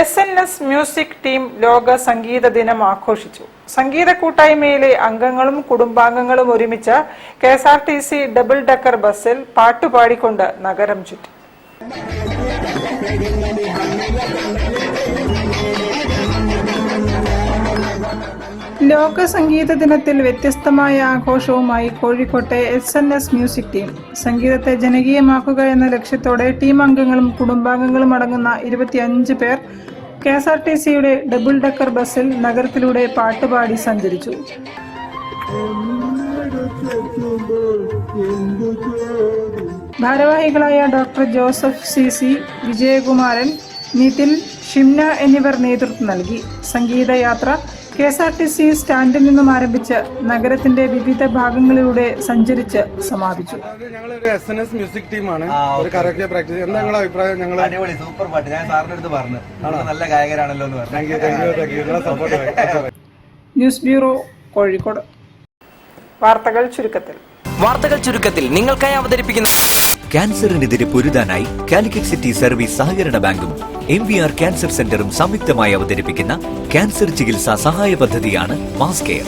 SNS music team ലോക സംഗീത ദിനം ആഘോഷിച്ചു. സംഗീത കൂട്ടായ്മയിലെ അംഗങ്ങളും കുടുംബാംഗങ്ങളും ഒരുമിച്ച് KSRTC ഡബിൾ ഡക്കർ ബസ്സിൽ പാട്ടുപാടിക്കൊണ്ട് നഗരം ചുറ്റി. ലോക സംഗീത ദിനത്തിൽ വ്യത്യസ്തമായ ആഘോഷവുമായി കോഴിക്കോട്ടെ SNS മ്യൂസിക് ടീം. സംഗീതത്തെ ജനകീയമാക്കുക എന്ന ലക്ഷ്യത്തോടെ ടീം അംഗങ്ങളും കുടുംബാംഗങ്ങളും അടങ്ങുന്ന 25 പേർ KSRTCയുടെ ഡബിൾ ഡക്കർ ബസ്സിൽ നഗരത്തിലൂടെ പാട്ടുപാടി സഞ്ചരിച്ചു. ഭാരവാഹികളായ doctor Joseph CC, Vijayakumaran, Nithin, Shimna എന്നിവർ നേതൃത്വം നൽകി. സംഗീതയാത്ര KSRTC സ്റ്റാൻഡിൽ നിന്നും ആരംഭിച്ച് നഗരത്തിന്റെ വിവിധ ഭാഗങ്ങളിലൂടെ സഞ്ചരിച്ച് സമാപിച്ചു. ഞങ്ങളൊരു SNS മ്യൂസിക് ടീമാണ്. ഒരു കരോക്കെ പ്രാക്ടീസ്. എന്താ നിങ്ങളുടെ അഭിപ്രായം? ഞങ്ങൾ അടിപൊളി സൂപ്പർ പാട്ട്. ഞാൻ സാറിന്റെ അടുത്ത് പറഞ്ഞു നല്ല ഗായകരാണല്ലോ എന്ന് പറഞ്ഞു. News bureau, Kozhikode. വാർത്തകൾ ചുരുക്കത്തിൽ നിങ്ങൾക്കായി അവതരിപ്പിക്കുന്ന ക്യാൻസറിനെതിരെ പൊരുതാനായി കാലിക്കറ്റ് സിറ്റി സർവീസ് സഹകരണ ബാങ്കും MVR ക്യാൻസർ സെന്ററും സംയുക്തമായി അവതരിപ്പിക്കുന്ന ക്യാൻസർ ചികിത്സാ സഹായ പദ്ധതിയാണ് മാസ് കെയർ.